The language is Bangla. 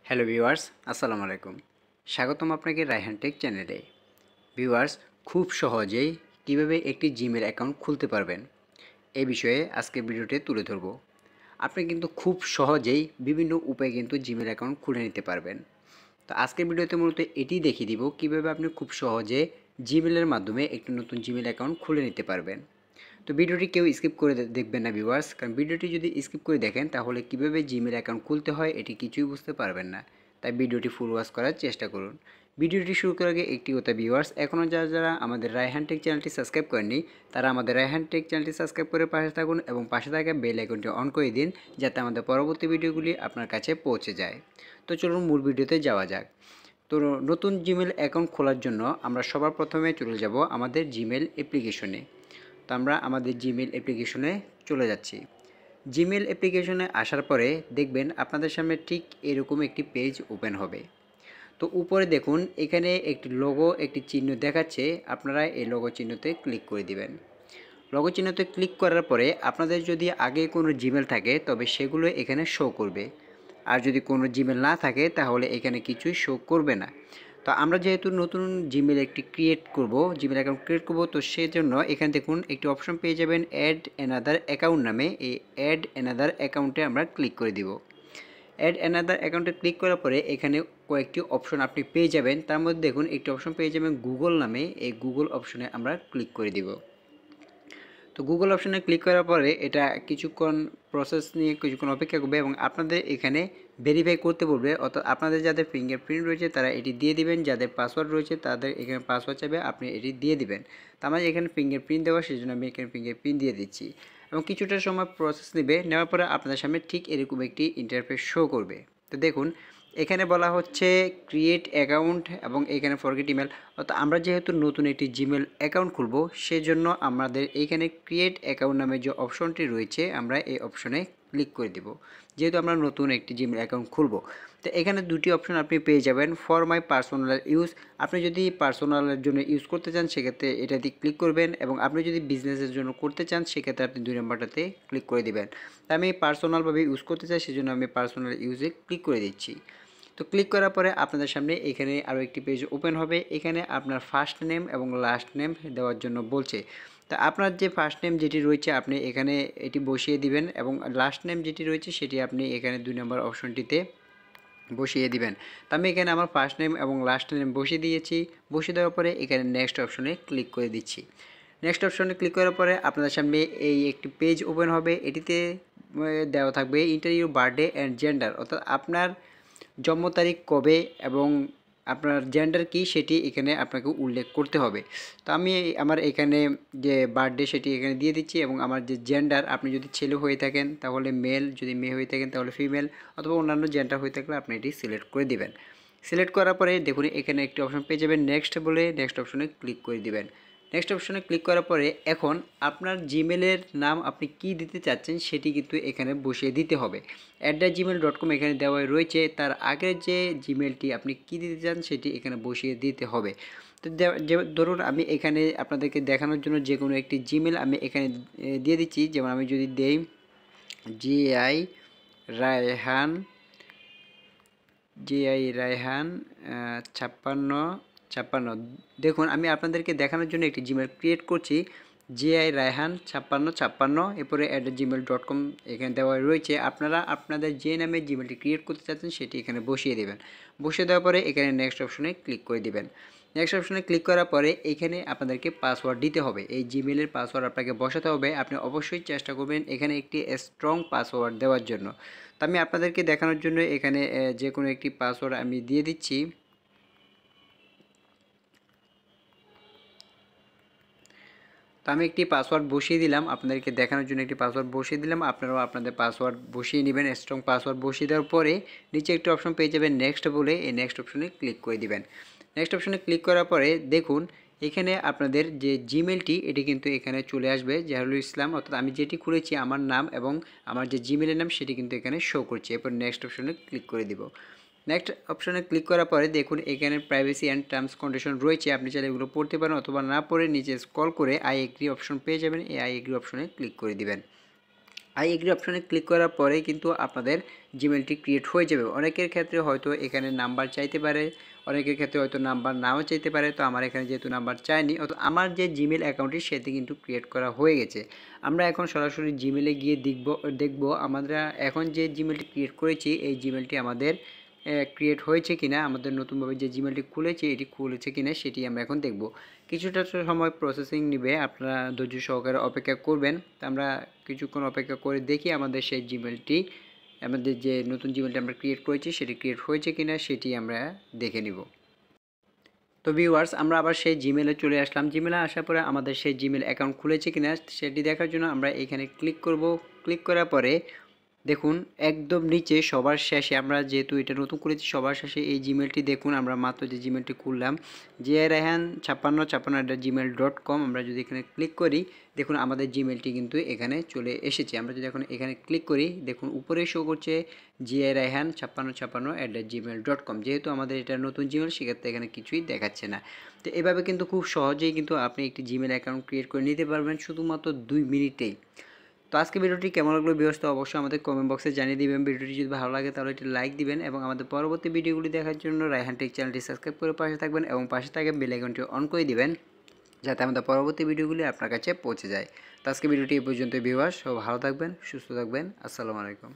হ্যালো ভিউয়ার্স, আসসালামু আলাইকুম। স্বাগতম আপনাকে রায়হান টেক চ্যানেলে। ভিউয়ার্স, খুব সহজেই কিভাবে একটি জিমেল অ্যাকাউন্ট খুলতে পারবেন এই বিষয়ে আজকে ভিডিওতে তুলে ধরব। আপনি কিন্তু খুব সহজেই বিভিন্ন উপায়ে কিন্তু জিমেল অ্যাকাউন্ট খুলে নিতে পারবেন। তো আজকের ভিডিওতে মূলত এটি দেখিয়ে দিব কিভাবে আপনি খুব সহজে জিমেলের মাধ্যমে একটি নতুন জিমেল অ্যাকাউন্ট খুলে নিতে পারবেন। তো ভিডিওটি কেউ স্কিপ করে দেখবেন না ভিউয়ার্স, কারণ ভিডিওটি যদি স্কিপ করে দেখেন তাহলে কিভাবে জিমেল অ্যাকাউন্ট খুলতে হয় এটি কিছুই বুঝতে পারবেন না। তাই ভিডিওটি ফুল ওয়াচ করার চেষ্টা করুন। ভিডিওটি শুরু করার আগে একটি কথা ভিউয়ার্স, এখনও যারা আমাদের রায়হান টেক চ্যানেলটি সাবস্ক্রাইব করেননি তারা আমাদের রায়হান টেক চ্যানেলটি সাবস্ক্রাইব করে পাশে থাকুন এবং পাশে থাকা বেল আইকনটি অন করে দিন যাতে আমাদের পরবর্তী ভিডিওগুলি আপনার কাছে পৌঁছে যায়। তো চলুন মূল ভিডিওতে যাওয়া যাক। তো নতুন জিমেল অ্যাকাউন্ট খোলার জন্য আমরা সবার প্রথমে চলে যাব আমাদের জিমেল অ্যাপ্লিকেশনে। তো আমরা আমাদের জিমেল অ্যাপ্লিকেশনে চলে যাচ্ছি। জিমেল অ্যাপ্লিকেশনে আসার পরে দেখবেন আপনাদের সামনে ঠিক এরকম একটি পেজ ওপেন হবে। তো উপরে দেখুন এখানে একটি লোগো, একটি চিহ্ন দেখাচ্ছে, আপনারা এই লোগো চিহ্নতে ক্লিক করে দিবেন। লোগো চিহ্নতে ক্লিক করার পরে আপনাদের যদি আগে কোনো জিমেল থাকে তবে সেগুলো এখানে শো করবে, আর যদি কোনো জিমেল না থাকে তাহলে এখানে কিছুই শো করবে না। তো আমরা যেহেতু নতুন জিমেল একটি জিমেল অ্যাকাউন্ট ক্রিয়েট করব, তো সেজন্য এখানে দেখুন একটি অপশন পেয়ে যাবেন অ্যাড অ্যানাদার অ্যাকাউন্ট নামে। এই অ্যাড অ্যানাদার অ্যাকাউন্টে আমরা ক্লিক করে দিব। অ্যাড অ্যানাদার অ্যাকাউন্টে ক্লিক করার পরে এখানে কয়েকটি অপশন আপনি পেয়ে যাবেন। তার মধ্যে দেখুন একটি অপশন পেয়ে যাবেন গুগল নামে। এই গুগল অপশনে আমরা ক্লিক করে দিব। তো গুগল অপশনে ক্লিক করার পরে এটা কিছুক্ষণ প্রসেস নিয়ে কিছুক্ষণ অপেক্ষা করবে এবং আপনাদের এখানে ভেরিফাই করতে বলবে, অর্থাৎ আপনাদের যাদের ফিঙ্গারপ্রিন্ট রয়েছে তারা এটি দিয়ে দিবেন, যাদের পাসওয়ার্ড রয়েছে তাদের এখানে পাসওয়ার্ড চাইবে, আপনি এটি দিয়ে দিবেন। তো আমার এখানে ফিঙ্গারপ্রিন্ট দেওয়া, সেই জন্য আমি এখানে ফিঙ্গারপ্রিন্ট দিয়ে দিচ্ছি এবং কিছুটা সময় প্রসেস নেবে। নেওয়ার পরে আপনাদের সামনে ঠিক এরকম একটি ইন্টারফেস শো করবে। তো দেখুন এখানে বলা হচ্ছে ক্রিয়েট অ্যাকাউন্ট এবং এখানে ফরগেট ইমেল, অর্থাৎ আমরা যেহেতু নতুন একটি জিমেল অ্যাকাউন্ট খুলব সেজন্য আমাদের এইখানে ক্রিয়েট অ্যাকাউন্ট নামে যে অপশনটি রয়েছে আমরা এই অপশনে ক্লিক করে দেব, যেহেতু আমরা নতুন একটি জিমেল অ্যাকাউন্ট খুলব। তো এখানে দুটি অপশন আপনি পেয়ে যাবেন। ফর মাই পার্সোনাল ইউজ, আপনি যদি পার্সোনালের জন্য ইউজ করতে চান সেক্ষেত্রে এটাতে ক্লিক করবেন, এবং আপনি যদি বিজনেসের জন্য করতে চান সেক্ষেত্রে আপনি 2 নম্বরটাতে ক্লিক করে দিবেন। তা আমি পার্সোনালভাবে ইউজ করতে চাই সেজন্য আমি পার্সোনাল ইউজে ক্লিক করে দিচ্ছি। তো ক্লিক করার পরে আপনাদের সামনে এখানে আরও একটি পেজ ওপেন হবে। এখানে আপনার ফার্স্ট নেম এবং লাস্ট নেম দেওয়ার জন্য বলছে। তা আপনার যে ফার্স্ট নেম যেটি রয়েছে আপনি এখানে এটি বসিয়ে দিবেন এবং লাস্ট নেম যেটি রয়েছে সেটি আপনি এখানে 2 নম্বর অপশনটিতে বসিয়ে দিবেন। তো আমি এখানে আমার ফার্স্ট নেম এবং লাস্ট নেম বসিয়ে দিয়েছি। বসিয়ে দেওয়ার পরে এখানে নেক্সট অপশনে ক্লিক করে দিচ্ছি। নেক্সট অপশনে ক্লিক করার পরে আপনাদের সামনে এই একটি পেজ ওপেন হবে। এটিতে দেওয়া থাকবে enter your birthday and gender, অর্থাৎ আপনার জন্ম তারিখ কবে এবং আপনার জেন্ডার কী সেটি এখানে আপনাকে উল্লেখ করতে হবে। তো আমি আমার এখানে যে বার্থডে সেটি এখানে দিয়ে দিচ্ছি এবং আমার যে জেন্ডার, আপনি যদি ছেলে হয়ে থাকেন তাহলে মেল, যদি মেয়ে হয়ে থাকেন তাহলে ফিমেল, অথবা অন্যান্য জেন্ডার হয়ে থাকলে আপনি এটি সিলেক্ট করে দিবেন। সিলেক্ট করার পরে দেখুন এখানে একটি অপশন পেয়ে যাবেন নেক্সট বলে, নেক্সট অপশনে ক্লিক করে দিবেন। নেক্সট অপশনে ক্লিক করার পরে এখন আপনার জিমেলের নাম আপনি কি দিতে চাচ্ছেন সেটি কিন্তু এখানে বসিয়ে দিতে হবে। @gmail.com এখানে দেওয়া রয়েছে, তার আগের যে জিমেলটি আপনি কি দিতে চান সেটি এখানে বসিয়ে দিতে হবে। তো ধরুন আমি এখানে আপনাদেরকে দেখানোর জন্য যে কোনো একটি জিমেল আমি এখানে দিয়ে দিচ্ছি। যেমন আমি যদি দেই জিআই রায়হান 5656, দেখুন আমি আপনাদেরকে দেখানোর জন্য একটি জিমেল ক্রিয়েট করছি। জিআই রায়হান 5656, এরপরে @gmail.com এখানে দেওয়া রয়েছে। আপনারা আপনাদের যে নামে জিমেলটি ক্রিয়েট করতে চাচ্ছেন সেটি এখানে বসিয়ে দেবেন। বসিয়ে দেওয়ার পরে এখানে নেক্সট অপশনে ক্লিক করে দিবেন। নেক্সট অপশনে ক্লিক করার পরে এখানে আপনাদেরকে পাসওয়ার্ড দিতে হবে। এই জিমেলের পাসওয়ার্ড আপনাকে বসাতে হবে। আপনি অবশ্যই চেষ্টা করবেন এখানে একটি স্ট্রং পাসওয়ার্ড দেওয়ার জন্য। তো আমি আপনাদেরকে দেখানোর জন্য এখানে যে কোনো একটি পাসওয়ার্ড আমি দিয়ে দিচ্ছি। তো আমি একটি পাসওয়ার্ড বসিয়ে দিলাম, আপনাদেরকে দেখানোর জন্য একটি পাসওয়ার্ড বসিয়ে দিলাম। আপনারাও আপনাদের পাসওয়ার্ড বসিয়ে নেবেন। স্ট্রং পাসওয়ার্ড বসিয়ে দেওয়ার পরে নিচে একটি অপশন পেয়ে যাবেন নেক্সট বলে, এই নেক্সট অপশনে ক্লিক করে দিবেন। নেক্সট অপশনে ক্লিক করার পরে দেখুন এখানে আপনাদের যে জিমেলটি এটি কিন্তু এখানে চলে আসবে, জাহরুল ইসলাম, অর্থাৎ আমি যেটি খুলেছি আমার নাম এবং আমার যে জিমেলের নাম সেটি কিন্তু এখানে শো করছে। এরপর নেক্সট অপশনে ক্লিক করে দিব। নেক্সট অপশনে ক্লিক করার পরে দেখুন এখানে প্রাইভেসি অ্যান্ড টার্মস কন্ডিশন রয়েছে, আপনি চাইলে এগুলো পড়তে পারেন অথবা না পড়ে নিচে স্ক্রল করে আই এগ্রি অপশন পেয়ে যাবেন। এই আই এগ্রি অপশনে ক্লিক করে দিবেন। আই এগ্রি অপশানে ক্লিক করার পরে কিন্তু আপনাদের জিমেলটি ক্রিয়েট হয়ে যাবে। অনেকের ক্ষেত্রে হয়তো এখানে নাম্বার চাইতে পারে, অনেকের ক্ষেত্রে হয়তো নাম্বার নাও চাইতে পারে। তো আমার এখানে যেহেতু নাম্বার চায়নি, অত আমার যে জিমেল অ্যাকাউন্টটি সেটি কিন্তু ক্রিয়েট করা হয়ে গেছে। আমরা এখন সরাসরি জিমেলে গিয়ে দেখব আমরা এখন যে জিমেলটি ক্রিয়েট করেছি এই জিমেলটি আমাদের ক্রিয়েট হয়েছে কিনা, আমাদের নতুনভাবে যে জিমেলটি খুলেছি এটি খুলেছে কিনা সেটি আমরা এখন দেখব। কিছুটা সময় প্রসেসিং নেবে, আপনারা ধৈর্য সহকারে অপেক্ষা করবেন। তো আমরা কিছুক্ষণ অপেক্ষা করে দেখি আমাদের সেই জিমেলটি, আমাদের যে নতুন জিমেলটি আমরা ক্রিয়েট করেছি সেটি ক্রিয়েট হয়েছে কিনা সেটি আমরা দেখে নিব। তো ভিউয়ার্স, আমরা আবার সেই জিমেলে চলে আসলাম। জিমেলে আসার পরে আমাদের সেই জিমেল অ্যাকাউন্ট খুলেছে কিনা সেটি দেখার জন্য আমরা এখানে ক্লিক করব। ক্লিক করার পরে দেখুন একদম নিচে সবার শেষে, আমরা যেহেতু এটা নতুন করেছি সবার শেষে এই জিমেলটি দেখুন, আমরা মাত্র যে জিমেলটি খুললাম jirehan5656@gmail.com, আমরা যদি এখানে ক্লিক করি দেখুন আমাদের জিমেলটি কিন্তু এখানে চলে এসেছে। আমরা যদি এখন এখানে ক্লিক করি দেখুন উপরে শো করছে jirehan5656@gmail.com। যেহেতু আমাদের এটা নতুন জিমেল সেক্ষেত্রে এখানে কিছুই দেখাচ্ছে না। তো এভাবে কিন্তু খুব সহজেই কিন্তু আপনি একটি জিমেল অ্যাকাউন্ট ক্রিয়েট করে নিতে পারবেন শুধুমাত্র 2 মিনিটেই। তো আজকে ভিডিওটি কেমন লাগলো ভিউয়ার্স তো অবশ্যই আমাদের কমেন্ট বক্সে জানিয়ে দিবেন। ভিডিওটি যদি ভালো লাগে তাহলে একটি লাইক দিবেন এবং আমাদের পরবর্তী ভিডিওগুলি দেখার জন্য রায়হান টেক চ্যানেলটি সাবস্ক্রাইব করে পাশে থাকবেন এবং পাশে থাকা বেল আইকনটি অন করে দিবেন যাতে আমাদের পরবর্তী ভিডিওগুলি আপনার কাছে পৌঁছে যায়। তো আজকে ভিডিওটি এই পর্যন্ত ভিউয়ার্স, সব ভালো থাকবেন, সুস্থ থাকবেন। আসসালামু আলাইকুম।